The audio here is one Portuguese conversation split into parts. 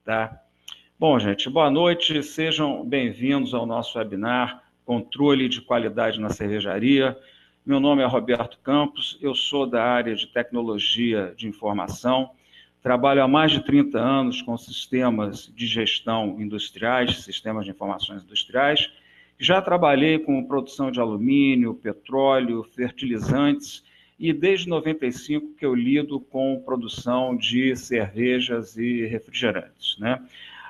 tá? Bom, gente, boa noite, sejam bem-vindos ao nosso webinar Controle de Qualidade na Cervejaria. Meu nome é Roberto Campos, eu sou da área de Tecnologia de Informação, trabalho há mais de 30 anos com sistemas de gestão industriais, sistemas de informações industriais. Já trabalhei com produção de alumínio, petróleo, fertilizantes e desde 95 que eu lido com produção de cervejas e refrigerantes, né?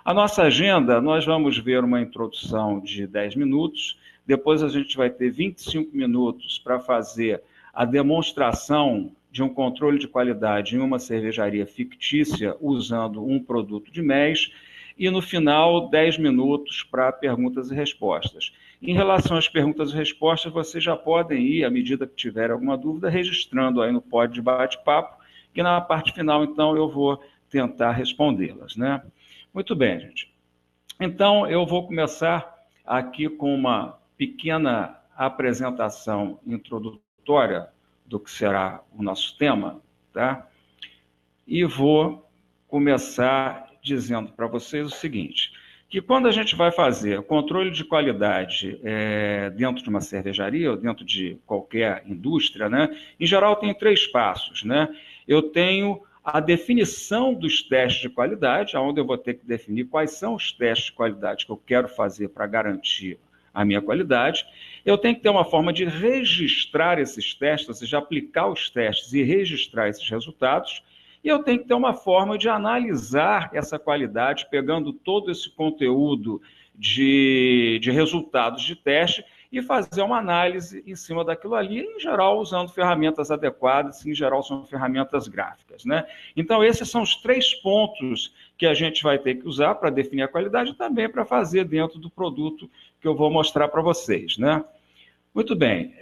A nossa agenda, nós vamos ver uma introdução de 10 minutos, depois a gente vai ter 25 minutos para fazer a demonstração de um controle de qualidade em uma cervejaria fictícia usando um produto de MES, e no final 10 minutos para perguntas e respostas. Em relação às perguntas e respostas, vocês já podem ir, à medida que tiver alguma dúvida, registrando aí no pod de bate-papo, que na parte final, então, eu vou tentar respondê-las, né? Muito bem, gente. Então, eu vou começar aqui com uma pequena apresentação introdutória do que será o nosso tema, tá? E vou começar dizendo para vocês o seguinte, que quando a gente vai fazer controle de qualidade dentro de uma cervejaria ou dentro de qualquer indústria, né, em geral tem 3 passos, né? Eu tenho a definição dos testes de qualidade, onde eu vou ter que definir quais são os testes de qualidade que eu quero fazer para garantir a minha qualidade. Eu tenho que ter uma forma de registrar esses testes, ou seja, aplicar os testes e registrar esses resultados. E eu tenho que ter uma forma de analisar essa qualidade, pegando todo esse conteúdo de resultados de teste e fazer uma análise em cima daquilo ali, em geral usando ferramentas adequadas, em geral são ferramentas gráficas, né? Então esses são os 3 pontos que a gente vai ter que usar para definir a qualidade e também para fazer dentro do produto que eu vou mostrar para vocês, né? Muito bem,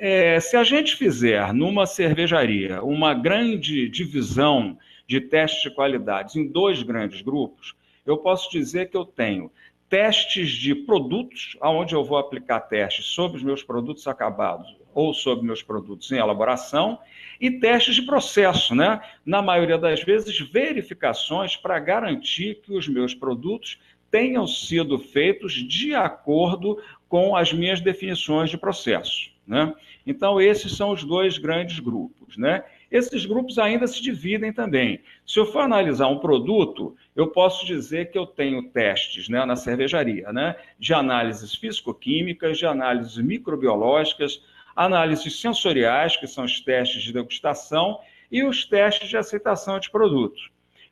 se a gente fizer numa cervejaria uma grande divisão de testes de qualidade em 2 grandes grupos, eu posso dizer que eu tenho testes de produtos, onde eu vou aplicar testes sobre os meus produtos acabados ou sobre meus produtos em elaboração, e testes de processo, né? Na maioria das vezes, verificações para garantir que os meus produtos tenham sido feitos de acordo com as minhas definições de processo, né? Então, esses são os 2 grandes grupos, né? Esses grupos ainda se dividem também. Se eu for analisar um produto, eu posso dizer que eu tenho testes, né, na cervejaria, né, de análises físico-químicas, de análises microbiológicas, análises sensoriais, que são os testes de degustação, e os testes de aceitação de produto.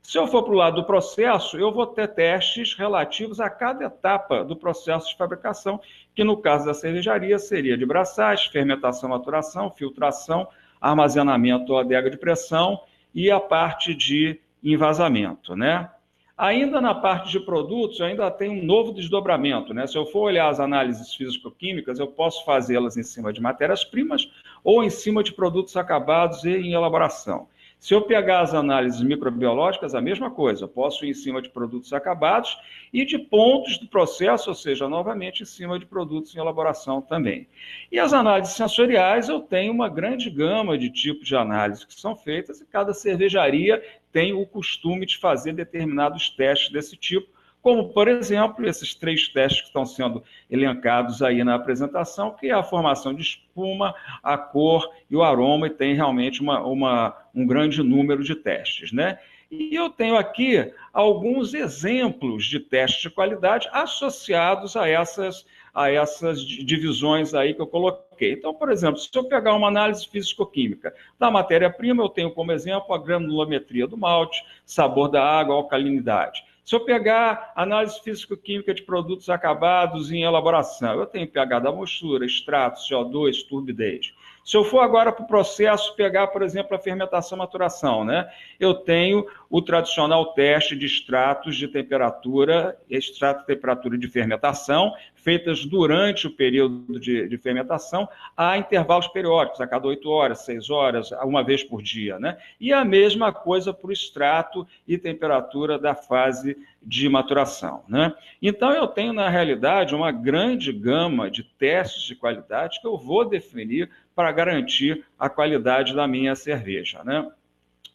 Se eu for para o lado do processo, eu vou ter testes relativos a cada etapa do processo de fabricação, que no caso da cervejaria seria de braçagem, fermentação, maturação, filtração, armazenamento ou adega de pressão e a parte de envasamento, né? Ainda na parte de produtos, eu ainda tem um novo desdobramento, né? Se eu for olhar as análises físico-químicas, eu posso fazê-las em cima de matérias-primas ou em cima de produtos acabados e em elaboração. Se eu pegar as análises microbiológicas, a mesma coisa, eu posso ir em cima de produtos acabados e de pontos do processo, ou seja, novamente em cima de produtos em elaboração também. E as análises sensoriais, eu tenho uma grande gama de tipos de análise que são feitas e cada cervejaria tem o costume de fazer determinados testes desse tipo, como, por exemplo, esses 3 testes que estão sendo elencados aí na apresentação, que é a formação de espuma, a cor e o aroma, e tem realmente um grande número de testes, né? E eu tenho aqui alguns exemplos de testes de qualidade associados a essas divisões aí que eu coloquei. Então, por exemplo, se eu pegar uma análise físico-química da matéria-prima, eu tenho como exemplo a granulometria do malte, sabor da água, alcalinidade. Se eu pegar análise físico-química de produtos acabados em elaboração, eu tenho pH da mostura, extrato, CO2, turbidez. Se eu for agora para o processo, pegar, por exemplo, a fermentação-maturação, né? Eu tenho o tradicional teste de extrato de temperatura de fermentação, feitas durante o período de fermentação, a intervalos periódicos, a cada 8 horas, 6 horas, uma vez por dia, né? E a mesma coisa para o extrato e temperatura da fase de maturação, né? Então, eu tenho, na realidade, uma grande gama de testes de qualidade que eu vou definir para garantir a qualidade da minha cerveja, né?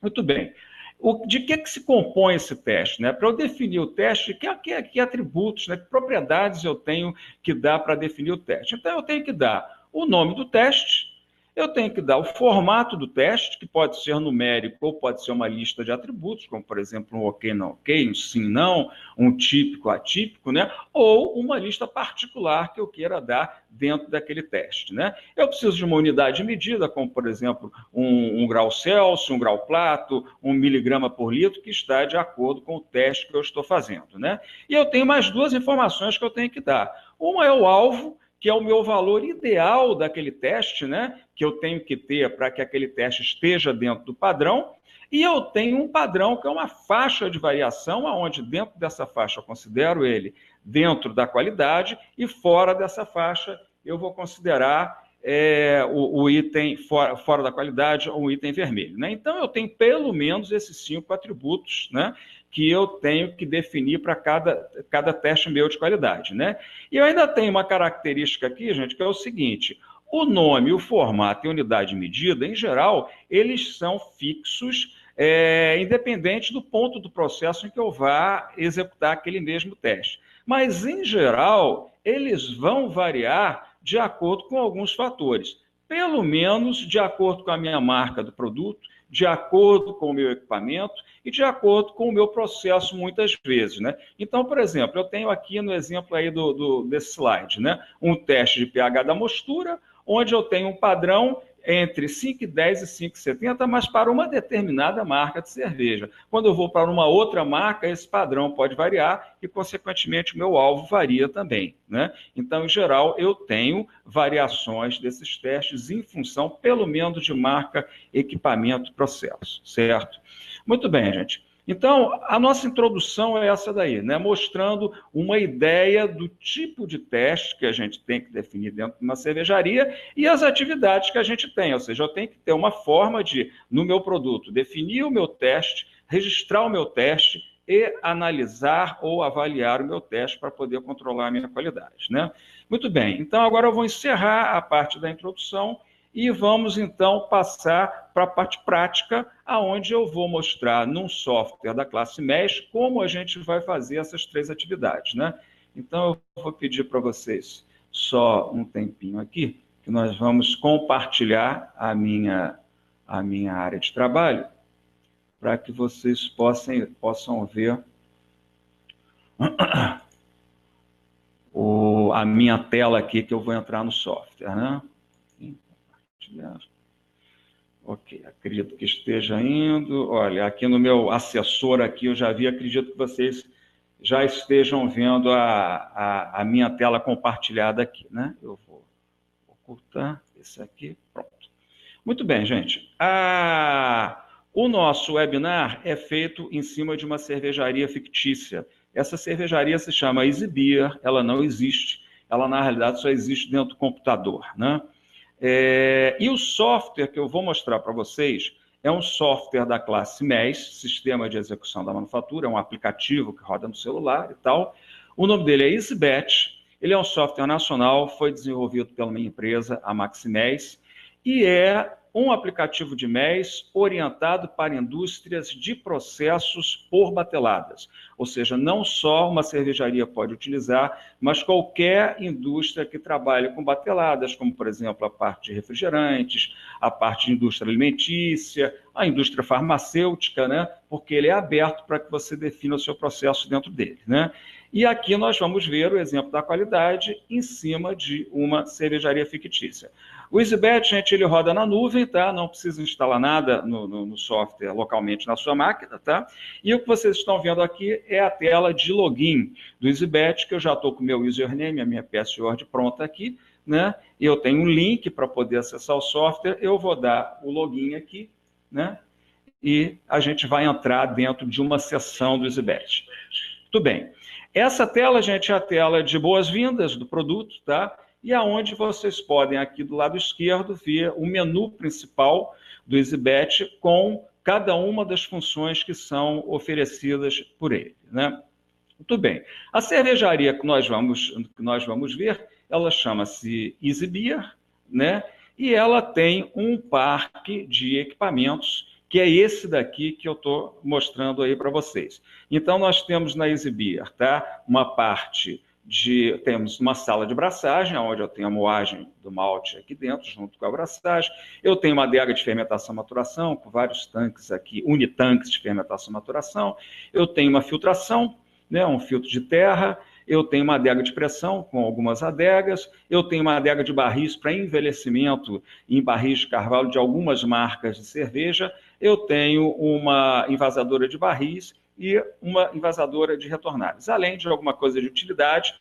Muito bem. De que se compõe esse teste? Né? Para eu definir o teste, que atributos, né, que propriedades eu tenho que dar para definir o teste? Então, eu tenho que dar o nome do teste, eu tenho que dar o formato do teste, que pode ser numérico ou pode ser uma lista de atributos, como, por exemplo, um ok, não ok, um sim, não, um típico, atípico, né? Ou uma lista particular que eu queira dar dentro daquele teste, né? Eu preciso de uma unidade de medida, como, por exemplo, um grau Celsius, um grau Plato, 1 miligrama por litro, que está de acordo com o teste que eu estou fazendo, né? E eu tenho mais duas informações que eu tenho que dar. Uma é o alvo, que é o meu valor ideal daquele teste, né? Que eu tenho que ter para que aquele teste esteja dentro do padrão, e eu tenho um padrão que é uma faixa de variação, onde dentro dessa faixa eu considero ele dentro da qualidade e fora dessa faixa eu vou considerar o item fora da qualidade, um item vermelho, né? Então eu tenho pelo menos esses 5 atributos, né, que eu tenho que definir para cada teste meu de qualidade, né? E eu ainda tenho uma característica aqui, gente, que é o seguinte: o nome, o formato e a unidade de medida, em geral, eles são fixos, independente do ponto do processo em que eu vá executar aquele mesmo teste. Mas, em geral, eles vão variar de acordo com alguns fatores, pelo menos de acordo com a minha marca do produto, de acordo com o meu equipamento e de acordo com o meu processo, muitas vezes, né? Então, por exemplo, eu tenho aqui no exemplo aí desse slide, né, um teste de pH da mostura, onde eu tenho um padrão entre 5,10 e 5,70, mas para uma determinada marca de cerveja. Quando eu vou para uma outra marca, esse padrão pode variar e, consequentemente, o meu alvo varia também, né? Então, em geral, eu tenho variações desses testes em função, pelo menos, de marca, equipamento, processo, certo? Muito bem, gente. Então, a nossa introdução é essa daí, né? Mostrando uma ideia do tipo de teste que a gente tem que definir dentro de uma cervejaria e as atividades que a gente tem. Ou seja, eu tenho que ter uma forma de, no meu produto, definir o meu teste, registrar o meu teste e analisar ou avaliar o meu teste para poder controlar a minha qualidade, né? Muito bem. Então, agora eu vou encerrar a parte da introdução e vamos, então, passar para a parte prática, aonde eu vou mostrar num software da classe MES como a gente vai fazer essas 3 atividades, né? Então, eu vou pedir para vocês só um tempinho aqui, que nós vamos compartilhar a minha área de trabalho, para que vocês possam ver a minha tela aqui, que eu vou entrar no software, né? Ok, acredito que esteja indo. Olha, aqui no meu assessor aqui eu já vi, acredito que vocês já estejam vendo a minha tela compartilhada aqui, né? Eu vou ocultar esse aqui, pronto. Muito bem, gente. O nosso webinar é feito em cima de uma cervejaria fictícia. Essa cervejaria se chama Easy Beer, ela não existe, ela na realidade só existe dentro do computador, né? E o software que eu vou mostrar para vocês é um software da classe MES, Sistema de Execução da Manufatura, é um aplicativo que roda no celular e tal. O nome dele é EasyBatch, ele é um software nacional, foi desenvolvido pela minha empresa, a MaxiMES, e é um aplicativo de MES orientado para indústrias de processos por bateladas. Ou seja, não só uma cervejaria pode utilizar, mas qualquer indústria que trabalhe com bateladas, como, por exemplo, a parte de refrigerantes, a parte de indústria alimentícia, a indústria farmacêutica, né? Porque ele é aberto para que você defina o seu processo dentro dele, né? E aqui nós vamos ver o exemplo da qualidade em cima de uma cervejaria fictícia. O EasyBatch, gente, ele roda na nuvem, tá? Não precisa instalar nada no software localmente na sua máquina, tá? E o que vocês estão vendo aqui é a tela de login do EasyBatch, que eu já estou com o meu username, a minha password pronta aqui, né? E eu tenho um link para poder acessar o software, eu vou dar o login aqui, né? E a gente vai entrar dentro de uma sessão do EasyBatch. Tudo bem. Essa tela, gente, é a tela de boas-vindas do produto, tá? E aonde vocês podem, aqui do lado esquerdo, ver o menu principal do EasyBatch com cada uma das funções que são oferecidas por ele, né? Muito bem. A cervejaria que nós vamos ver, ela chama-se Easy Beer, né? E ela tem um parque de equipamentos que é esse daqui que eu estou mostrando aí para vocês. Então, nós temos na EasyBeer, tá? Temos uma sala de braçagem, onde eu tenho a moagem do malte aqui dentro, junto com a braçagem. Eu tenho uma adega de fermentação e maturação, com vários tanques aqui, unitanques de fermentação e maturação. Eu tenho uma filtração, né, um filtro de terra. Eu tenho uma adega de pressão, com algumas adegas. Eu tenho uma adega de barris para envelhecimento em barris de carvalho de algumas marcas de cerveja. Eu tenho uma envasadora de barris e uma envasadora de retornáveis, além de alguma coisa de utilidade,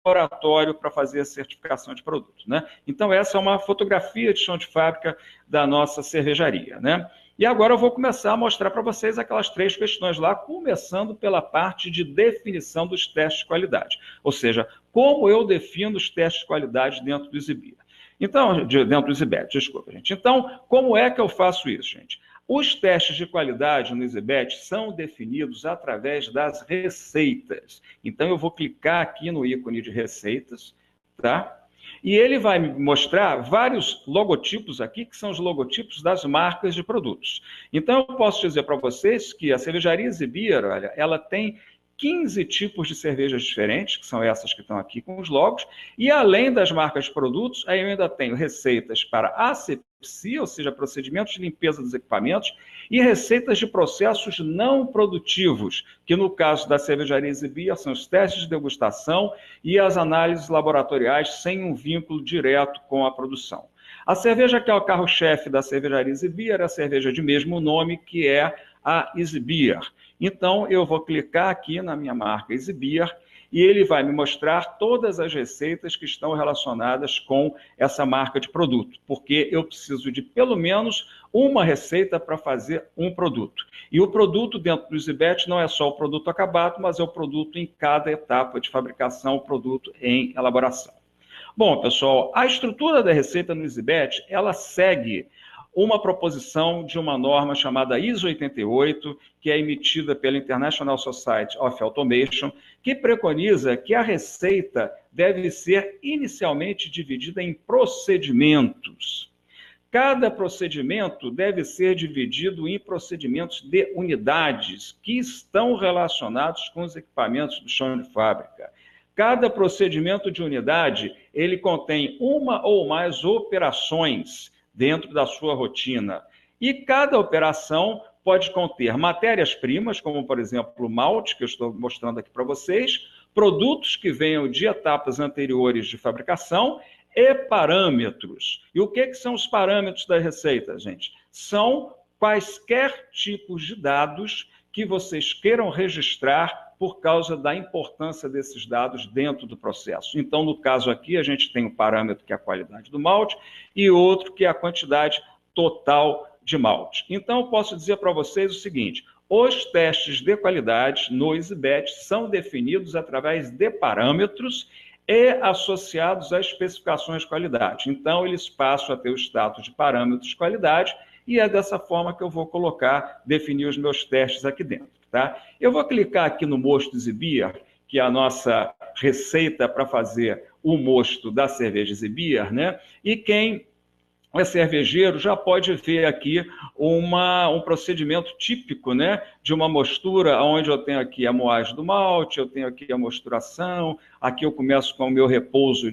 laboratório para fazer a certificação de produto, né? Então, essa é uma fotografia de chão de fábrica da nossa cervejaria, né? E agora eu vou começar a mostrar para vocês aquelas 3 questões lá, começando pela parte de definição dos testes de qualidade. Ou seja, como eu defino os testes de qualidade dentro do EasyBeer. Então, dentro do EasyBet, desculpa, gente. Então, como é que eu faço isso, gente? Os testes de qualidade no EasyBet são definidos através das receitas. Então, eu vou clicar aqui no ícone de receitas, tá? E ele vai me mostrar vários logotipos aqui, que são os logotipos das marcas de produtos. Então, eu posso dizer para vocês que a cervejaria EasyBeer, olha, ela tem 15 tipos de cervejas diferentes, que são essas que estão aqui com os logos, e além das marcas de produtos, aí eu ainda tenho receitas para asepsia, ou seja, procedimentos de limpeza dos equipamentos, e receitas de processos não produtivos, que no caso da cervejaria EasyBeer são os testes de degustação e as análises laboratoriais sem um vínculo direto com a produção. A cerveja que é o carro-chefe da cervejaria EasyBeer é a cerveja de mesmo nome, que é a EasyBeer. Então, eu vou clicar aqui na minha marca EasyBeer e ele vai me mostrar todas as receitas que estão relacionadas com essa marca de produto, porque eu preciso de pelo menos uma receita para fazer um produto. E o produto dentro do EasyBet não é só o produto acabado, mas é o produto em cada etapa de fabricação, o produto em elaboração. Bom, pessoal, a estrutura da receita no EasyBet, ela segue uma proposição de uma norma chamada ISO 88, que é emitida pela International Society of Automation, que preconiza que a receita deve ser inicialmente dividida em procedimentos. Cada procedimento deve ser dividido em procedimentos de unidades que estão relacionados com os equipamentos do chão de fábrica. Cada procedimento de unidade, ele contém uma ou mais operações dentro da sua rotina. E cada operação pode conter matérias-primas, como, por exemplo, o malte, que eu estou mostrando aqui para vocês, produtos que venham de etapas anteriores de fabricação e parâmetros. E o que são os parâmetros da receita, gente? São quaisquer tipos de dados que vocês queiram registrar por causa da importância desses dados dentro do processo. Então, no caso aqui, a gente tem um parâmetro que é a qualidade do malte e outro que é a quantidade total de malte. Então, eu posso dizer para vocês o seguinte: os testes de qualidade no EasyBet são definidos através de parâmetros e associados a especificações de qualidade. Então, eles passam a ter o status de parâmetros de qualidade e é dessa forma que eu vou definir os meus testes aqui dentro. Tá? Eu vou clicar aqui no mosto EasyBeer, que é a nossa receita para fazer o mosto da cerveja EasyBeer, né? E quem é cervejeiro já pode ver aqui um procedimento típico, né, de uma mostura, onde eu tenho aqui a moagem do malte, eu tenho aqui a mosturação, aqui eu começo com o meu repouso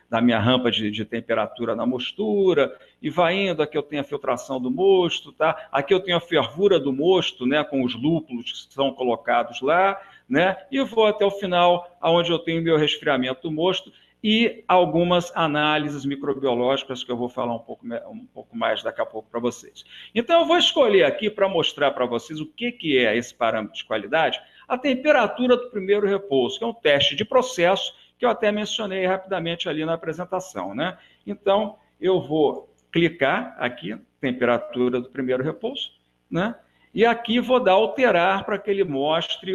da minha rampa de temperatura na mostura, e vai indo, aqui eu tenho a filtração do mosto, tá? Aqui eu tenho a fervura do mosto, né, com os lúpulos que são colocados lá, né, e vou até o final, onde eu tenho o meu resfriamento do mosto, e algumas análises microbiológicas que eu vou falar um pouco mais daqui a pouco para vocês. Então, eu vou escolher aqui para mostrar para vocês o que é esse parâmetro de qualidade, a temperatura do primeiro repouso, que é um teste de processo que eu até mencionei rapidamente ali na apresentação, né? Então, eu vou clicar aqui, temperatura do primeiro repouso, né? E aqui vou dar alterar para que ele mostre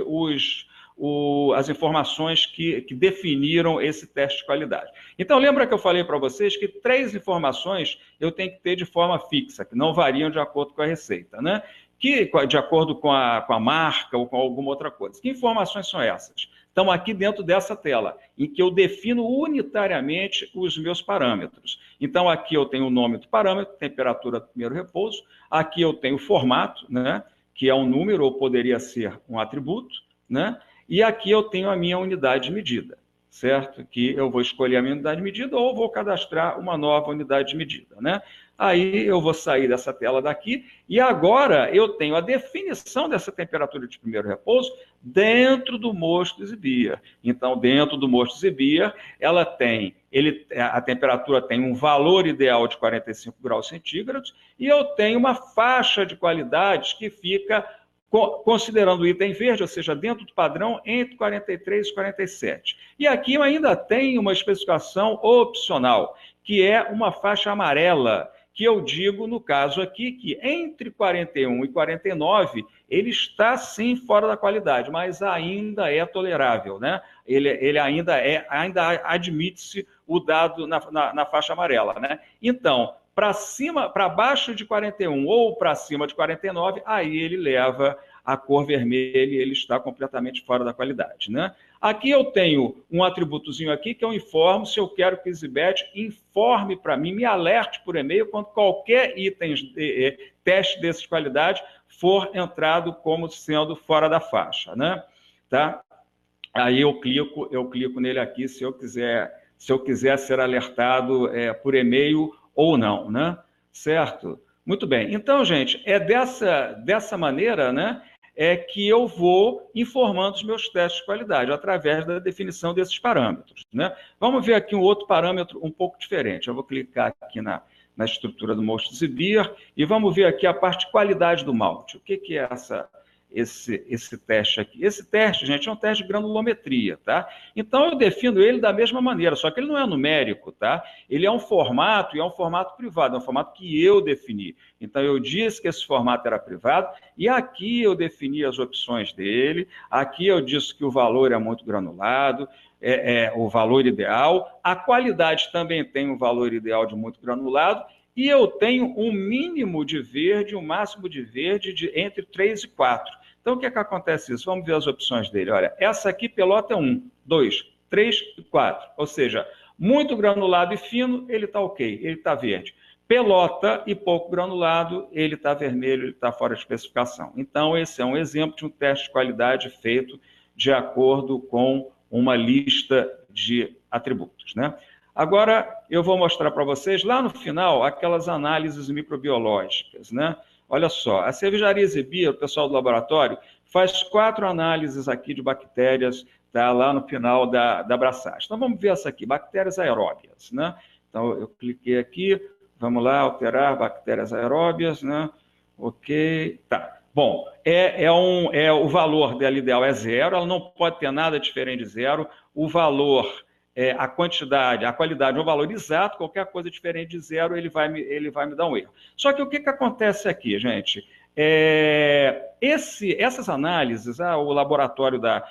as informações que definiram esse teste de qualidade. Então, lembra que eu falei para vocês que 3 informações eu tenho que ter de forma fixa, que não variam de acordo com a receita, né? Que, de acordo com a marca ou com alguma outra coisa. Que informações são essas? estão aqui dentro dessa tela, em que eu defino unitariamente os meus parâmetros. Então, aqui eu tenho o nome do parâmetro, temperatura do primeiro repouso, aqui eu tenho o formato, né, que é um número, ou poderia ser um atributo, né, e aqui eu tenho a minha unidade de medida, certo? Que eu vou escolher a minha unidade de medida ou vou cadastrar uma nova unidade de medida, né? Aí eu vou sair dessa tela daqui e agora eu tenho a definição dessa temperatura de primeiro repouso dentro do mosto Beer. Então, dentro do mosto Beer, a temperatura tem um valor ideal de 45 graus centígrados e eu tenho uma faixa de qualidades que fica considerando o item verde, ou seja, dentro do padrão, entre 43 e 47. E aqui eu ainda tenho uma especificação opcional, que é uma faixa amarela, que eu digo, no caso aqui, que entre 41 e 49, ele está sim fora da qualidade, mas ainda é tolerável, né? Ele ainda admite-se o dado na faixa amarela, né? Então, para baixo de 41 ou para cima de 49, aí ele leva a cor vermelha e ele está completamente fora da qualidade, né? Aqui eu tenho um atributozinho aqui que eu informo se eu quero que o EasyBet informe para mim, me alerte por e-mail quando qualquer item teste dessas qualidades for entrado como sendo fora da faixa, né? Tá? Aí eu clico nele aqui se eu quiser ser alertado por e-mail ou não, né? Certo? Muito bem. Então, gente, é dessa maneira, né, que eu vou informando os meus testes de qualidade, através da definição desses parâmetros, né? Vamos ver aqui um outro parâmetro um pouco diferente. Eu vou clicar aqui na estrutura do Mosto Beer e vamos ver aqui a parte de qualidade do malte. O que é esse teste aqui? Esse teste, gente, é um teste de granulometria, tá? Então, eu defino ele da mesma maneira, só que ele não é numérico, tá? Ele é um formato, e é um formato privado, é um formato que eu defini. Então, eu disse que esse formato era privado, e aqui eu defini as opções dele, aqui eu disse que o valor é muito granulado, o valor ideal, a qualidade também tem um valor ideal de muito granulado, e eu tenho um mínimo de verde, um máximo de verde de entre 3 e 4. Então, o que acontece isso? Vamos ver as opções dele. Olha, essa aqui pelota 1, 2, 3 e 4. Ou seja, muito granulado e fino, ele está ok, ele está verde. Pelota e pouco granulado, ele está vermelho, ele está fora de especificação. Então, esse é um exemplo de um teste de qualidade feito de acordo com uma lista de atributos, né? Agora, eu vou mostrar para vocês, lá no final, aquelas análises microbiológicas, né? Olha só, a cervejaria Beer, o pessoal do laboratório, faz 4 análises aqui de bactérias, tá, lá no final da abraçagem. Então, vamos ver essa aqui, bactérias aeróbias, né? Então, eu cliquei aqui, vamos lá, alterar bactérias aeróbias, né? Ok, tá. Bom, o valor dela ideal é 0, ela não pode ter nada diferente de 0, o valor... a quantidade, a qualidade é um valor exato, qualquer coisa diferente de 0, ele vai me dar um erro. Só que o que acontece aqui, gente? Essas análises, o laboratório da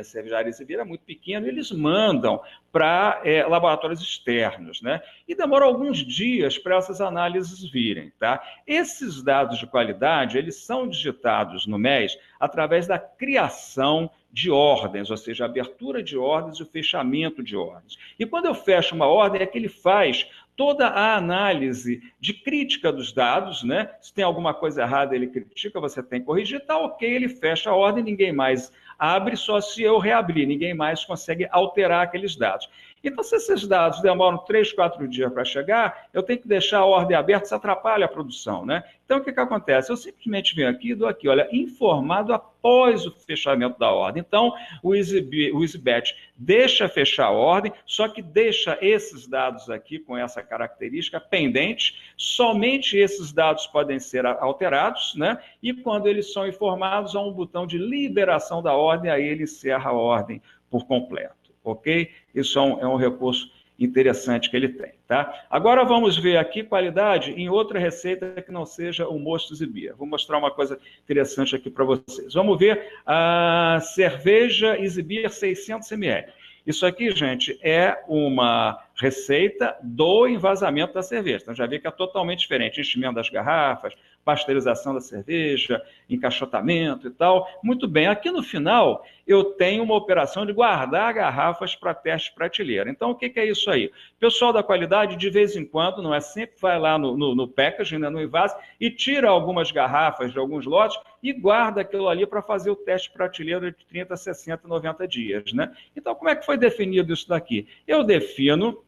cervejaria Beer é muito pequeno, eles mandam para laboratórios externos, né? E demora alguns dias para essas análises virem, tá? Esses dados de qualidade, eles são digitados no MES através da criação de ordens, ou seja, a abertura de ordens e o fechamento de ordens. E quando eu fecho uma ordem, é que ele faz toda a análise de crítica dos dados, né? Se tem alguma coisa errada, ele critica, você tem que corrigir, tá ok, ele fecha a ordem, ninguém mais abre, só se eu reabrir, ninguém mais consegue alterar aqueles dados. Então, se esses dados demoram 3, 4 dias para chegar, eu tenho que deixar a ordem aberta, isso atrapalha a produção, né? Então, o que acontece? Eu simplesmente venho aqui e dou aqui, olha, informado após o fechamento da ordem. Então, o EasyBet deixa fechar a ordem, só que deixa esses dados aqui com essa característica pendentes, somente esses dados podem ser alterados, né? E quando eles são informados, há um botão de liberação da ordem, aí ele encerra a ordem por completo. Ok? Isso é um recurso interessante que ele tem, tá? Agora vamos ver aqui qualidade em outra receita que não seja o Mosto Beer. Vou mostrar uma coisa interessante aqui para vocês. Vamos ver a cerveja Beer 600 ml. Isso aqui, gente, é uma receita do envasamento da cerveja. Então, já vi que é totalmente diferente. Enchimento das garrafas, pasteurização da cerveja, encaixotamento e tal. Muito bem, aqui no final eu tenho uma operação de guardar garrafas para teste de prateleira. Então, o que é isso aí? O pessoal da qualidade, de vez em quando, não é sempre, vai lá no packaging, né, no invase, e tira algumas garrafas de alguns lotes e guarda aquilo ali para fazer o teste de prateleira de 30, 60, 90 dias. Né? Então, como é que foi definido isso daqui? Eu defino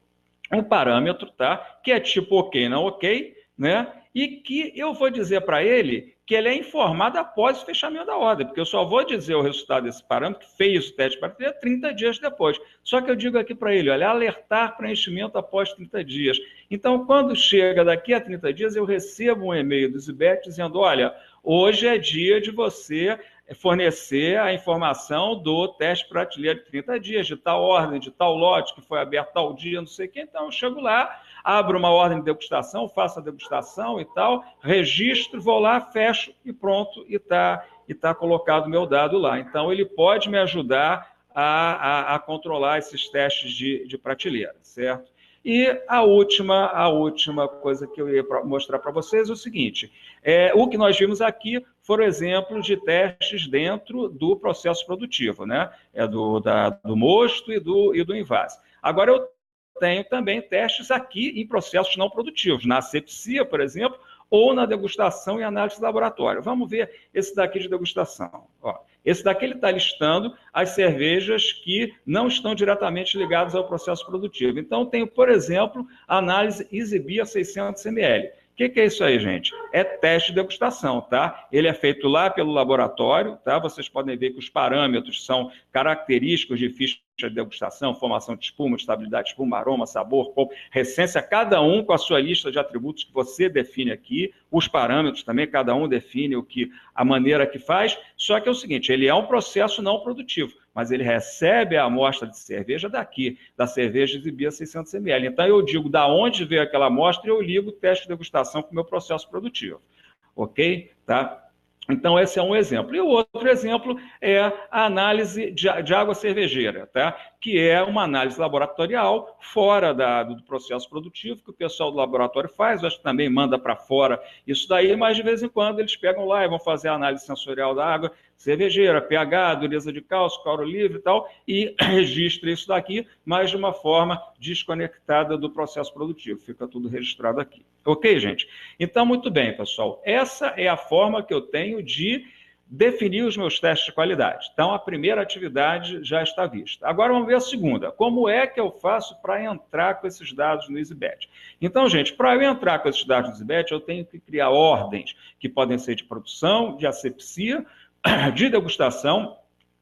um parâmetro, tá? Que é tipo ok, não ok, né? E que eu vou dizer para ele que ele é informado após o fechamento da ordem, porque eu só vou dizer o resultado desse parâmetro, que fez o teste para 30 dias depois. Só que eu digo aqui para ele, olha, alertar preenchimento após 30 dias. Então, quando chega daqui a 30 dias, eu recebo um e-mail do Zibet dizendo, olha, hoje é dia de você fornecer a informação do teste prateleira de 30 dias, de tal ordem, de tal lote, que foi aberto tal dia, não sei o quê. Então, eu chego lá, abro uma ordem de degustação, faço a degustação e tal, registro, vou lá, fecho e pronto, e tá colocado o meu dado lá. Então, ele pode me ajudar a controlar esses testes de prateleira, certo? E a última coisa que eu ia mostrar para vocês é o seguinte, o que nós vimos aqui foram exemplos de testes dentro do processo produtivo, né? Do mosto e do invase. Agora, eu tenho também testes aqui em processos não produtivos, na asepsia, por exemplo, ou na degustação e análise de laboratório. Vamos ver esse daqui de degustação. Ó, esse daqui ele está listando as cervejas que não estão diretamente ligadas ao processo produtivo. Então, tenho, por exemplo, a análise Easy Beer 600 ml. O que é isso aí, gente? É teste de degustação, tá? Ele é feito lá pelo laboratório, tá? Vocês podem ver que os parâmetros são característicos de ficha de degustação, formação de espuma, estabilidade de espuma, aroma, sabor, cor, recência, cada um com a sua lista de atributos que você define aqui, os parâmetros também, cada um define a maneira que faz, só que é o seguinte, ele é um processo não produtivo, mas ele recebe a amostra de cerveja daqui, da cerveja Easy Beer 600 ml. Então, eu digo da onde veio aquela amostra e eu ligo o teste de degustação com o meu processo produtivo. Ok? Tá? Então, esse é um exemplo. E o outro exemplo é a análise de água cervejeira, tá? Que é uma análise laboratorial fora do processo produtivo, que o pessoal do laboratório faz, acho que também manda para fora isso daí, mas de vez em quando eles pegam lá e vão fazer a análise sensorial da água cervejeira, pH, dureza de cálcio, cloro livre e tal, e registra isso daqui, mas de uma forma desconectada do processo produtivo. Fica tudo registrado aqui. Ok, gente? Então, muito bem, pessoal. Essa é a forma que eu tenho de definir os meus testes de qualidade. Então, a primeira atividade já está vista. Agora, vamos ver a segunda. Como é que eu faço para entrar com esses dados no EasyBet? Então, gente, para eu entrar com esses dados no EasyBet, eu tenho que criar ordens que podem ser de produção, de asepsia, de degustação,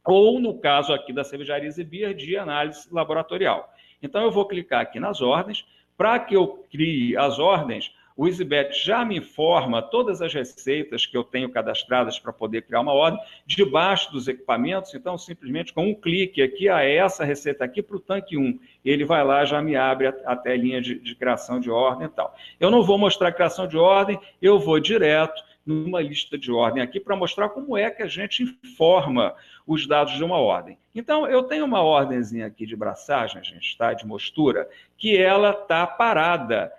ou, no caso aqui da cervejaria Easy Beer, de análise laboratorial. Então, eu vou clicar aqui nas ordens. Para que eu crie as ordens, o EasyBet já me informa todas as receitas que eu tenho cadastradas para poder criar uma ordem, debaixo dos equipamentos. Então, simplesmente com um clique aqui, essa receita aqui para o tanque 1. Ele vai lá, já me abre a telinha de criação de ordem e tal. Eu não vou mostrar a criação de ordem, eu vou direto numa lista de ordem aqui para mostrar como é que a gente informa os dados de uma ordem. Então, eu tenho uma ordemzinha aqui de braçagem, gente, tá? De mostura, que ela está parada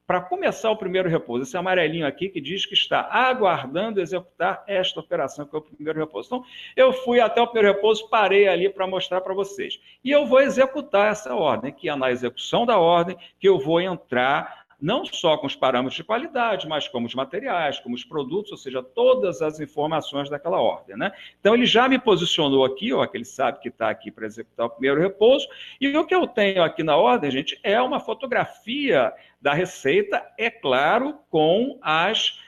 para começar o primeiro repouso. Esse amarelinho aqui que diz que está aguardando executar esta operação, que é o primeiro repouso. Então, eu fui até o primeiro repouso, parei ali para mostrar para vocês. E eu vou executar essa ordem, que é na execução da ordem que eu vou entrar não só com os parâmetros de qualidade, mas como os materiais, como os produtos, ou seja, todas as informações daquela ordem, né? Então, ele já me posicionou aqui, ó, que ele sabe que está aqui para executar o primeiro repouso, e o que eu tenho aqui na ordem, gente, é uma fotografia da receita, é claro, com as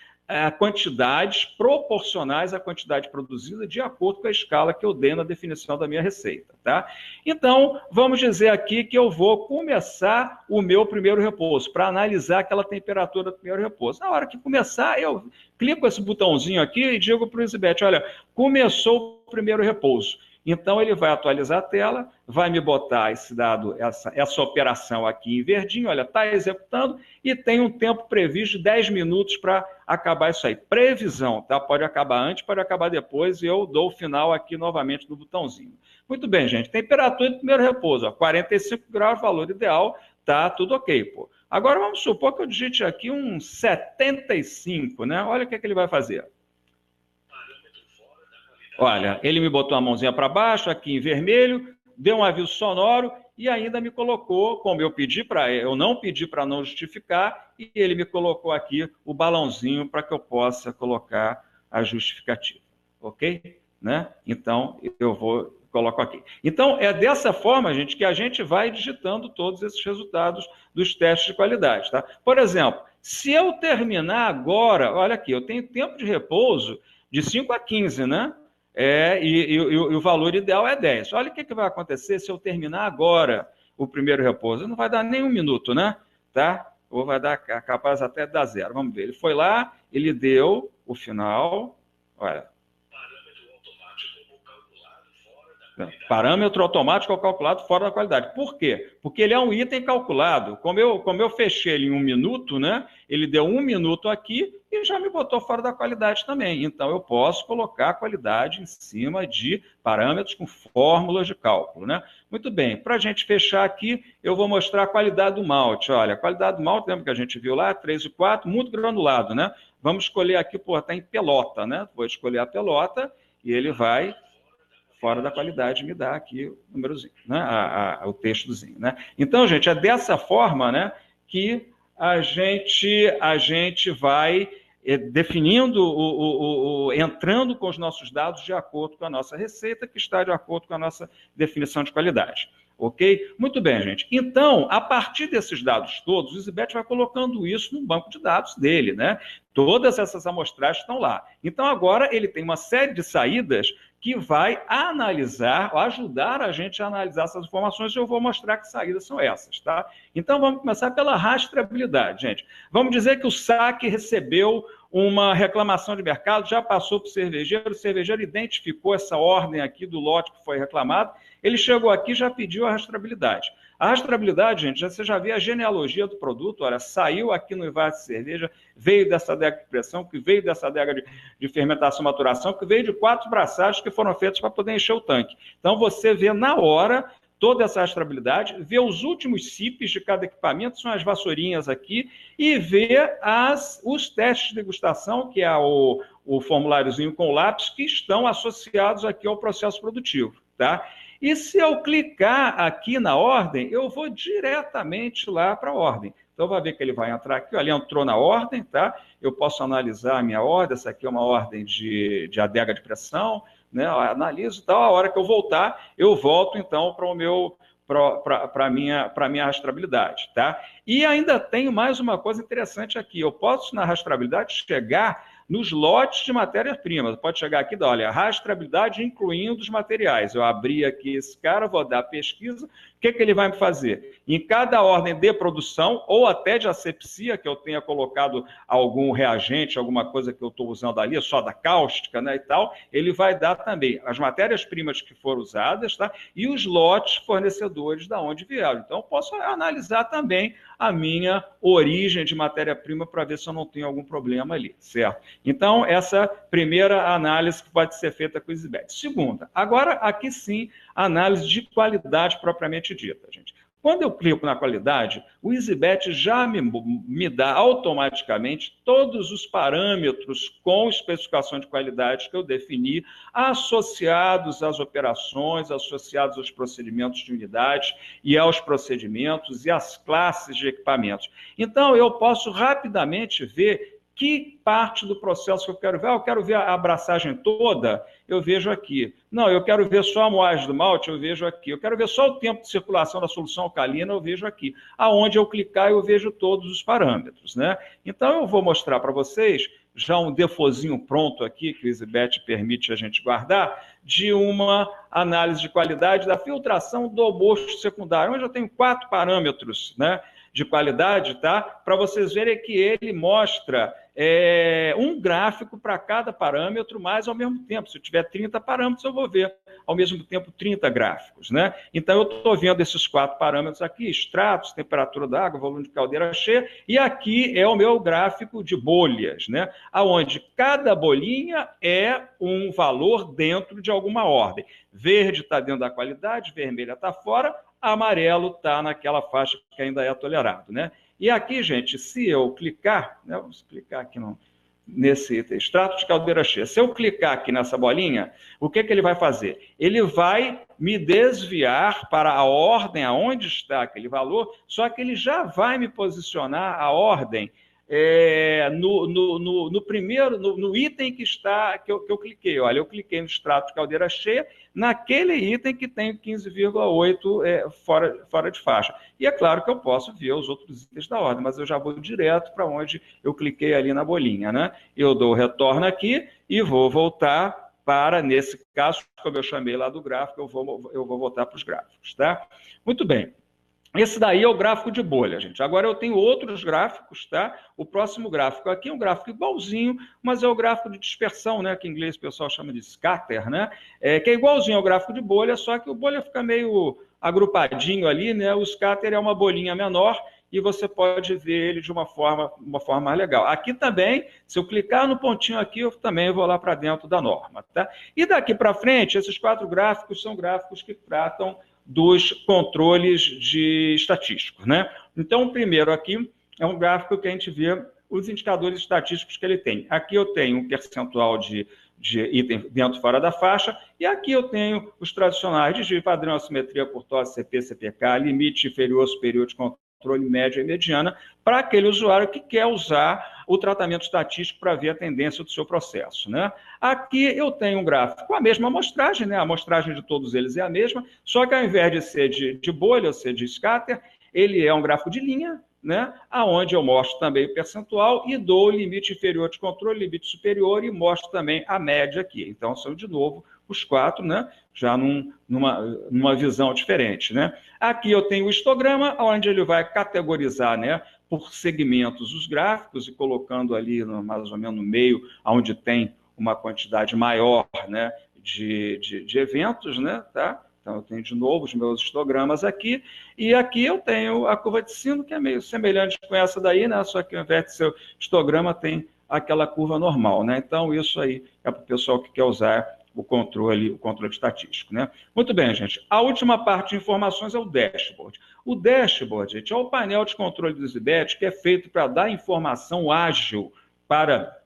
quantidades proporcionais à quantidade produzida de acordo com a escala que eu dei na definição da minha receita, tá? Então, vamos dizer aqui que eu vou começar o meu primeiro repouso, para analisar aquela temperatura do primeiro repouso. Na hora que começar, eu clico esse botãozinho aqui e digo para o EasyBet, olha, começou o primeiro repouso. Então, ele vai atualizar a tela, vai me botar esse dado, essa operação aqui em verdinho, olha, está executando e tem um tempo previsto de 10 minutos para acabar isso aí. Previsão, tá? Pode acabar antes, pode acabar depois e eu dou o final aqui novamente no botãozinho. Muito bem, gente. Temperatura do primeiro repouso, ó, 45 graus, valor ideal. tá tudo ok, pô. Agora vamos supor que eu digite aqui um 75, né? Olha o que é que ele vai fazer. Olha, ele me botou a mãozinha para baixo, aqui em vermelho, deu um aviso sonoro e ainda me colocou, como eu não pedi para não justificar, e ele me colocou aqui o balãozinho para que eu possa colocar a justificativa, ok? Né? Então, coloco aqui. Então, é dessa forma, gente, que a gente vai digitando todos esses resultados dos testes de qualidade, tá? Por exemplo, se eu terminar agora, olha aqui, eu tenho tempo de repouso de 5 a 15, né? E o valor ideal é 10. Olha o que vai acontecer se eu terminar agora o primeiro repouso. Não vai dar nem um minuto, né? Tá? Ou vai dar capaz até de dar zero. Vamos ver. Ele foi lá, ele deu o final. Olha. Parâmetro automático calculado fora da qualidade. Por quê? Porque ele é um item calculado. Como eu fechei ele em um minuto, né? Ele deu um minuto aqui e já me botou fora da qualidade também. Então, eu posso colocar a qualidade em cima de parâmetros com fórmulas de cálculo, né? Muito bem. Para a gente fechar aqui, eu vou mostrar a qualidade do malte. Olha, a qualidade do malte, lembra que a gente viu lá? 3 e 4, muito granulado, né? Vamos escolher aqui, está em pelota, né? Vou escolher a pelota e ele vai fora da qualidade, me dá aqui o númerozinho, né? O textozinho, né? Então, gente, é dessa forma, né, que a gente vai definindo, entrando com os nossos dados de acordo com a nossa receita, que está de acordo com a nossa definição de qualidade. Ok? Muito bem, gente. Então, a partir desses dados todos, o EasyBet vai colocando isso no banco de dados dele, né? Todas essas amostragens estão lá. Então, agora ele tem uma série de saídas que vai analisar, ajudar a gente a analisar essas informações, e eu vou mostrar que saídas são essas, tá? Então, vamos começar pela rastreabilidade, gente. Vamos dizer que o saque recebeu uma reclamação de mercado, já passou para o cervejeiro identificou essa ordem aqui do lote que foi reclamado, ele chegou aqui e já pediu a rastreabilidade. A rastreabilidade, gente, você já vê a genealogia do produto, olha, saiu aqui no Envase de Cerveja, veio dessa adega de pressão, que veio dessa adega de fermentação e maturação, que veio de 4 braçagens que foram feitos para poder encher o tanque. Então, você vê na hora toda essa rastreabilidade, vê os últimos CIPs de cada equipamento, são as vassourinhas aqui, e vê os testes de degustação, que é o formuláriozinho com lápis, que estão associados aqui ao processo produtivo, tá? E se eu clicar aqui na ordem, eu vou diretamente lá para a ordem. Então, vai ver que ele vai entrar aqui, olha, ele entrou na ordem, tá? Eu posso analisar a minha ordem, essa aqui é uma ordem de adega de pressão, né? Eu analiso e tal, a hora que eu voltar, eu volto então para a minha rastreabilidade, tá? E ainda tenho mais uma coisa interessante aqui, eu posso na rastreabilidade chegar nos lotes de matérias-primas. Pode chegar aqui, olha, rastreabilidade incluindo os materiais. Eu abri aqui esse cara, vou dar pesquisa, o que ele vai me fazer? Em cada ordem de produção, ou até de asepsia, que eu tenha colocado algum reagente, alguma coisa que eu estou usando ali, soda cáustica, né, e tal, ele vai dar também as matérias-primas que foram usadas, tá? E os lotes fornecedores da onde vieram. Então, eu posso analisar também a minha origem de matéria-prima para ver se eu não tenho algum problema ali, certo? Então, essa primeira análise que pode ser feita com o EasyBet. Segunda, agora aqui sim, análise de qualidade propriamente dita, gente. Quando eu clico na qualidade, o EasyBet já me dá automaticamente todos os parâmetros com especificação de qualidade que eu defini, associados às operações, associados aos procedimentos de unidade e aos procedimentos e às classes de equipamentos. Então, eu posso rapidamente ver que parte do processo que eu quero ver. Eu quero ver a abraçagem toda, eu vejo aqui. Não, eu quero ver só a moagem do malte, eu vejo aqui. Eu quero ver só o tempo de circulação da solução alcalina, eu vejo aqui. Aonde eu clicar, eu vejo todos os parâmetros, né? Então, eu vou mostrar para vocês já um defozinho pronto aqui, que o EasyBet permite a gente guardar, de uma análise de qualidade da filtração do mosto secundário, onde eu tenho 4 parâmetros, né, de qualidade, tá? Para vocês verem que ele mostra um gráfico para cada parâmetro, mas ao mesmo tempo, se eu tiver 30 parâmetros, eu vou ver ao mesmo tempo 30 gráficos, né? Então, eu estou vendo esses 4 parâmetros aqui, extratos, temperatura da água, volume de caldeira cheia, e aqui é o meu gráfico de bolhas, né? Onde cada bolinha é um valor dentro de alguma ordem. Verde está dentro da qualidade, vermelha está fora, amarelo está naquela faixa que ainda é tolerado, né? E aqui, gente, se eu clicar, né, vamos clicar aqui nesse extrato de caldeira cheia, se eu clicar aqui nessa bolinha, o que ele vai fazer? Ele vai me desviar para a ordem aonde está aquele valor, só que ele já vai me posicionar a ordem no primeiro, no item que está, que eu cliquei. Olha, eu cliquei no extrato de caldeira cheia, naquele item que tem 15,8 fora de faixa. E é claro que eu posso ver os outros itens da ordem, mas eu já vou direto para onde eu cliquei ali na bolinha, né? Eu dou o retorno aqui e vou voltar para, nesse caso, como eu chamei lá do gráfico, eu vou voltar para os gráficos, tá? Muito bem. Esse daí é o gráfico de bolha, gente. Agora eu tenho outros gráficos, tá? O próximo gráfico aqui é um gráfico igualzinho, mas é o gráfico de dispersão, né? Que em inglês o pessoal chama de scatter, né? Que é igualzinho ao gráfico de bolha, só que o bolha fica meio agrupadinho ali, né? O scatter é uma bolinha menor e você pode ver ele de uma forma mais legal. Aqui também, se eu clicar no pontinho aqui, eu também vou lá para dentro da norma, tá? E daqui para frente, esses 4 gráficos são gráficos que tratam dos controles estatísticos, né? Então, o primeiro aqui é um gráfico que a gente vê os indicadores estatísticos que ele tem. Aqui eu tenho um percentual de item dentro e fora da faixa, e aqui eu tenho os tradicionais desvio padrão, assimetria, curtóse, CP, CPK, limite inferior, superior de controle, média e mediana, para aquele usuário que quer usar o tratamento estatístico para ver a tendência do seu processo, né? Aqui eu tenho um gráfico com a mesma amostragem, né? A amostragem de todos eles é a mesma, só que ao invés de ser de bolha, ou ser de scatter, ele é um gráfico de linha, né? Aonde eu mostro também o percentual e dou o limite inferior de controle, limite superior e mostro também a média aqui. Então, são de novo os 4, né? Já numa visão diferente, né? Aqui eu tenho o histograma, onde ele vai categorizar, né, por segmentos os gráficos e colocando ali mais ou menos no meio, onde tem uma quantidade maior, né, de eventos, né, tá? Então, eu tenho de novo os meus histogramas aqui, e aqui eu tenho a curva de sino, que é meio semelhante com essa daí, né? Só que ao invés de ser histograma, tem aquela curva normal, né? Então, isso aí é para o pessoal que quer usar o controle estatístico, né? Muito bem, gente. A última parte de informações é o dashboard. O dashboard, gente, é o painel de controle do Zibet, que é feito para dar informação ágil para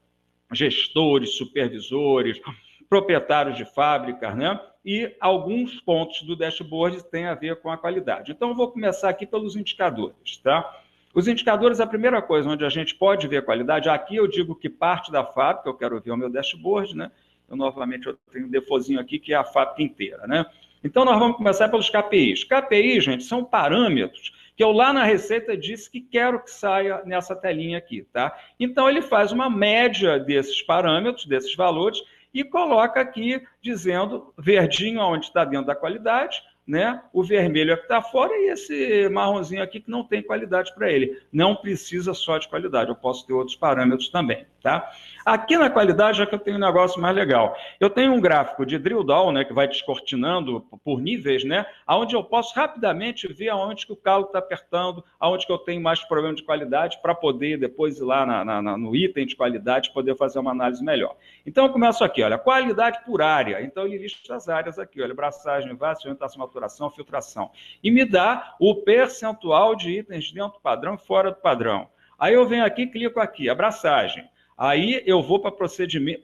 gestores, supervisores, proprietários de fábricas, né? E alguns pontos do dashboard têm a ver com a qualidade. Então, eu vou começar aqui pelos indicadores, tá? Os indicadores, a primeira coisa onde a gente pode ver a qualidade, aqui eu digo que parte da fábrica, eu quero ver o meu dashboard, né? Novamente, eu tenho um defozinho aqui, que é a fábrica inteira, né? Então, nós vamos começar pelos KPIs. KPIs, gente, são parâmetros que eu lá na receita disse que quero que saia nessa telinha aqui, tá? Então, ele faz uma média desses parâmetros, desses valores, e coloca aqui dizendo verdinho onde está dentro da qualidade, né? O vermelho é que está fora e esse marronzinho aqui que não tem qualidade para ele. Não precisa só de qualidade, eu posso ter outros parâmetros também, tá? Aqui na qualidade é que eu tenho um negócio mais legal. Eu tenho um gráfico de drill down, né, que vai descortinando por níveis, né, onde eu posso rapidamente ver aonde que o calo está apertando, aonde que eu tenho mais problema de qualidade, para poder depois ir lá no item de qualidade, poder fazer uma análise melhor. Então, eu começo aqui, olha, qualidade por área. Então, ele lista as áreas aqui, olha, braçagem, vácuo, orientação, maturação, filtração. E me dá o percentual de itens dentro do padrão e fora do padrão. Aí eu venho aqui, clico aqui, abraçagem. Aí eu vou para procedimento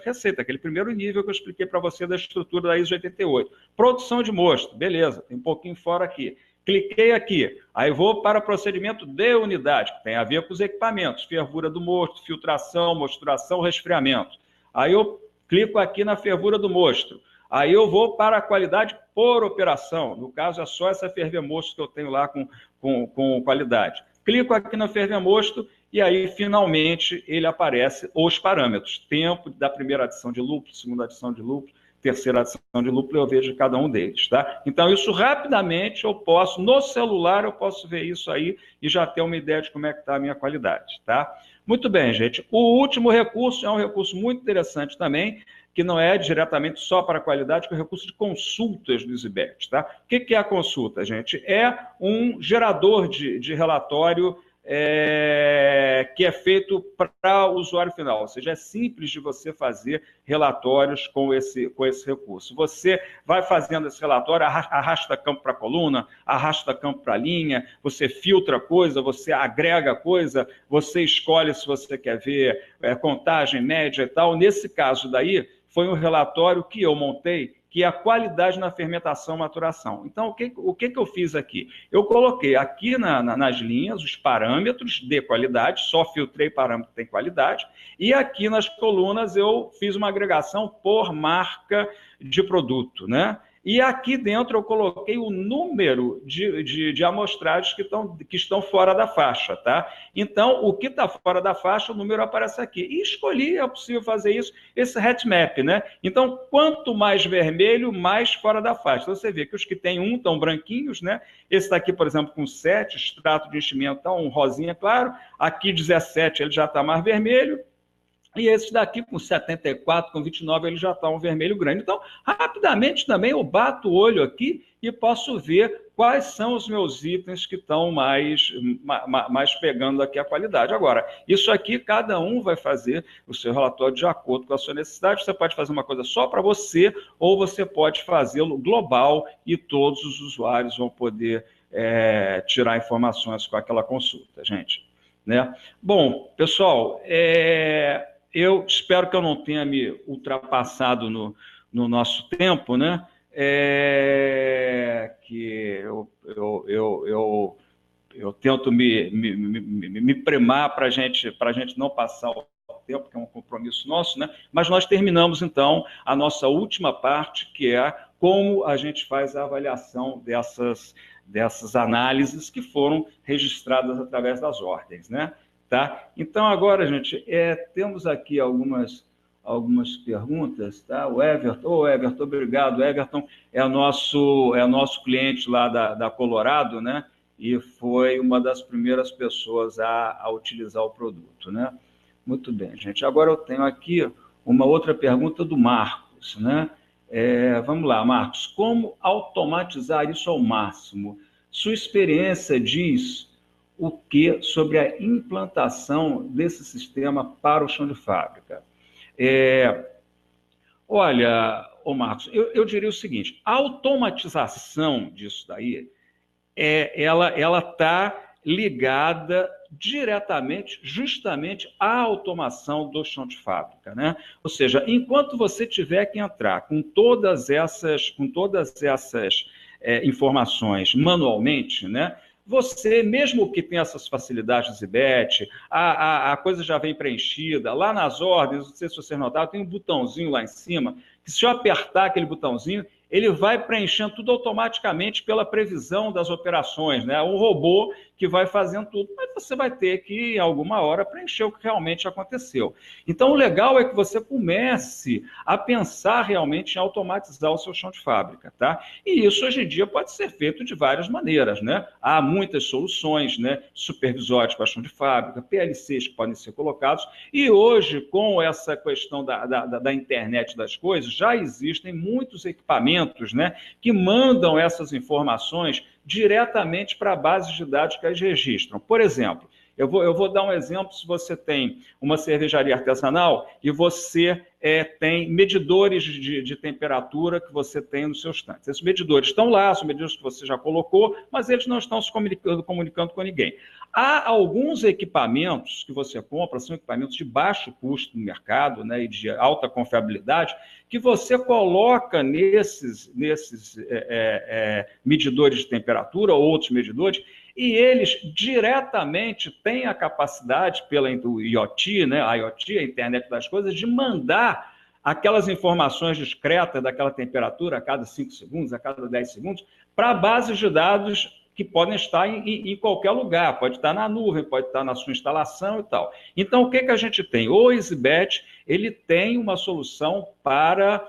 receita, aquele primeiro nível que eu expliquei para você da estrutura da ISO 88. Produção de mosto, beleza, tem um pouquinho fora aqui. Cliquei aqui, aí vou para procedimento de unidade, que tem a ver com os equipamentos, fervura do mosto, filtração, mosturação, resfriamento. Aí eu clico aqui na fervura do mosto. Aí eu vou para a qualidade por operação, no caso é só essa ferver mosto que eu tenho lá com qualidade. Clico aqui na ferver mosto e aí, finalmente, ele aparece os parâmetros. Tempo da primeira adição de lucro, segunda adição de lucro, terceira adição de lucro, eu vejo cada um deles, tá? Então, isso rapidamente eu posso, no celular, eu posso ver isso aí e já ter uma ideia de como é que está a minha qualidade, tá? Muito bem, gente. O último recurso é um recurso muito interessante também, que não é diretamente só para a qualidade, que é o recurso de consultas do Zibet, tá? O que é a consulta, gente? É um gerador de relatório que é feito para o usuário final, ou seja, é simples de você fazer relatórios com esse recurso. Você vai fazendo esse relatório, arrasta campo para a coluna, arrasta campo para a linha, você filtra coisa, você agrega coisa, você escolhe se você quer ver contagem média e tal. Nesse caso daí, foi um relatório que eu montei, que é a qualidade na fermentação e maturação. Então, o que eu fiz aqui? Eu coloquei aqui nas linhas os parâmetros de qualidade, só filtrei parâmetro que tem qualidade, e aqui nas colunas eu fiz uma agregação por marca de produto, né? E aqui dentro eu coloquei o número de amostragens que estão fora da faixa, tá? Então, o que está fora da faixa, o número aparece aqui. E escolhi, é possível fazer isso, esse heatmap, né? Então, quanto mais vermelho, mais fora da faixa. Então, você vê que os que tem um estão branquinhos, né? Esse daqui, por exemplo, com 7, extrato de enchimento, tá um rosinha claro. Aqui, 17, ele já está mais vermelho. E esse daqui, com 74, com 29, ele já está um vermelho grande. Então, rapidamente também eu bato o olho aqui e posso ver quais são os meus itens que estão mais pegando aqui a qualidade. Agora, isso aqui, cada um vai fazer o seu relatório de acordo com a sua necessidade. Você pode fazer uma coisa só para você, ou você pode fazê-lo global e todos os usuários vão poder tirar informações com aquela consulta, gente. Né? Bom, pessoal, eu espero que eu não tenha me ultrapassado no nosso tempo, né? Que eu tento me primar para a gente não passar o tempo, que é um compromisso nosso, né? Mas nós terminamos, então, a nossa última parte, que é como a gente faz a avaliação dessas análises que foram registradas através das ordens, né? Tá? Então, agora, gente, temos aqui algumas perguntas, tá? O Everton, Everton, obrigado. O Everton é nosso cliente lá da Colorado, né? E foi uma das primeiras pessoas a utilizar o produto, né? Muito bem, gente. Agora eu tenho aqui uma outra pergunta do Marcos, né? Vamos lá, Marcos. Como automatizar isso ao máximo? Sua experiência diz o que sobre a implantação desse sistema para o chão de fábrica? Olha, Marcos, eu diria o seguinte: a automatização disso daí, ela está ligada diretamente, justamente à automação do chão de fábrica, né? Ou seja, enquanto você tiver que entrar com todas essas informações manualmente, né? Você, mesmo que tenha essas facilidades de IBET, a coisa já vem preenchida, lá nas ordens, não sei se você notar, tem um botãozinho lá em cima, que se eu apertar aquele botãozinho, ele vai preenchendo tudo automaticamente pela previsão das operações, né? Um robô que vai fazendo tudo, mas você vai ter que, em alguma hora, preencher o que realmente aconteceu. Então, o legal é que você comece a pensar realmente em automatizar o seu chão de fábrica, tá? E isso, hoje em dia, pode ser feito de várias maneiras, né? Há muitas soluções, né? Supervisórios para chão de fábrica, PLCs que podem ser colocados, e hoje, com essa questão da internet das coisas, já existem muitos equipamentos, né, que mandam essas informações diretamente para bases de dados que eles registram. Por exemplo, eu vou dar um exemplo: se você tem uma cervejaria artesanal e você tem medidores de temperatura que você tem nos seus tanques. Esses medidores estão lá, são medidores que você já colocou, mas eles não estão se comunicando com ninguém. Há alguns equipamentos que você compra, são equipamentos de baixo custo no mercado, né, e de alta confiabilidade, que você coloca nesses medidores de temperatura ou outros medidores, e eles diretamente têm a capacidade, pela IoT, né, a IoT, a internet das coisas, de mandar aquelas informações discretas daquela temperatura a cada 5 segundos, a cada 10 segundos, para bases de dados que podem estar em qualquer lugar, pode estar na nuvem, pode estar na sua instalação e tal. Então, o que a gente tem? O EasyBet, ele tem uma solução para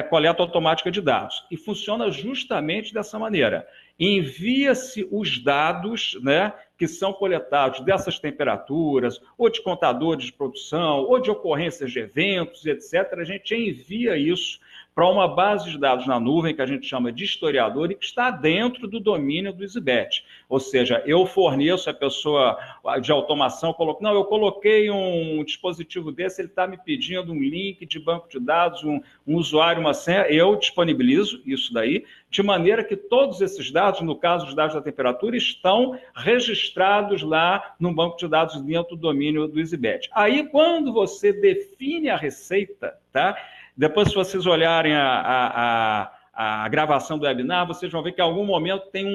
coleta automática de dados, e funciona justamente dessa maneira. Envia-se os dados, né, que são coletados dessas temperaturas, ou de contadores de produção, ou de ocorrências de eventos, etc. A gente envia isso para uma base de dados na nuvem, que a gente chama de historiador, e que está dentro do domínio do EasyBet. Ou seja, eu forneço a pessoa de automação, não, eu coloquei um dispositivo desse, ele está me pedindo um link de banco de dados, um usuário, uma senha, eu disponibilizo isso daí, de maneira que todos esses dados, no caso dos dados da temperatura, estão registrados lá no banco de dados dentro do domínio do EasyBet. Aí, quando você define a receita, tá? Depois, se vocês olharem a gravação do webinar, vocês vão ver que em algum momento tem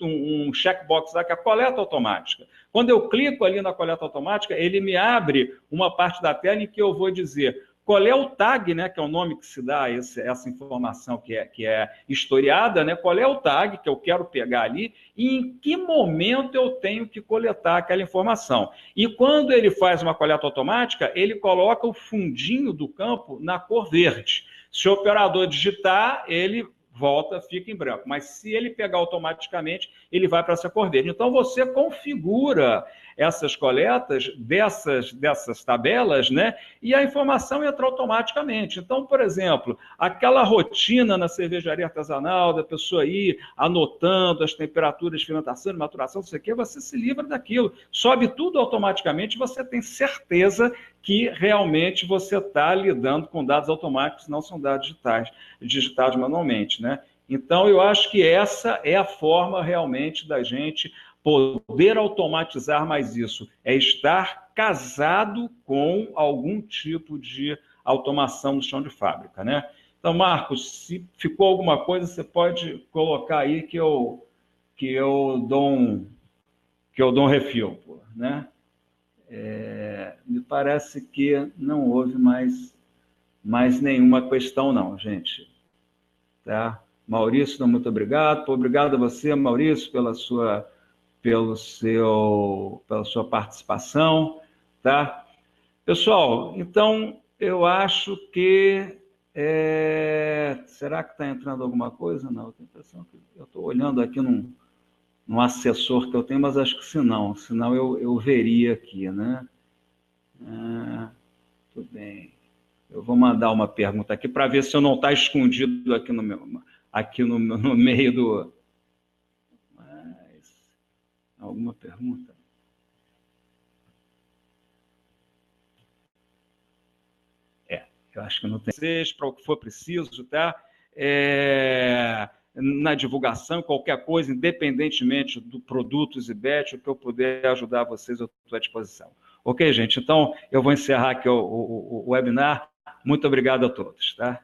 um checkbox lá que é a coleta automática. Quando eu clico ali na coleta automática, ele me abre uma parte da tela em que eu vou dizer qual é o tag, né, que é o nome que se dá a essa informação que é historiada, né, qual é o tag que eu quero pegar ali e em que momento eu tenho que coletar aquela informação. E quando ele faz uma coleta automática, ele coloca o fundinho do campo na cor verde. Se o operador digitar, ele volta, fica em branco. Mas se ele pegar automaticamente, ele vai para essa cor verde. Então, você configura essas coletas dessas tabelas, né? E a informação entra automaticamente. Então, por exemplo, aquela rotina na cervejaria artesanal, da pessoa ir anotando as temperaturas de fermentação, de maturação, não sei o quê, você se livra daquilo. Sobe tudo automaticamente, você tem certeza que realmente você está lidando com dados automáticos, não são dados digitados manualmente, né? Então, eu acho que essa é a forma realmente da gente poder automatizar mais isso, é estar casado com algum tipo de automação no chão de fábrica, né? Então, Marcos, se ficou alguma coisa, você pode colocar aí que eu dou um refil, né? Me parece que não houve mais nenhuma questão, não, gente. Tá? Maurício, muito obrigado. Obrigado a você, Maurício, pela sua participação. Tá? Pessoal, então, eu acho que... será que está entrando alguma coisa? Não, eu tenho a impressão que eu estou olhando aqui num assessor que eu tenho, mas acho que senão eu veria aqui, né? Tudo bem. Eu vou mandar uma pergunta aqui para ver se eu não está escondido aqui no meio do... Mas, alguma pergunta? Eu acho que não tem. Para o que for preciso, tá? Na divulgação, qualquer coisa, independentemente do produto EasyBet, o que eu puder ajudar vocês, eu estou à disposição. Ok, gente? Então, eu vou encerrar aqui o webinar. Muito obrigado a todos, tá?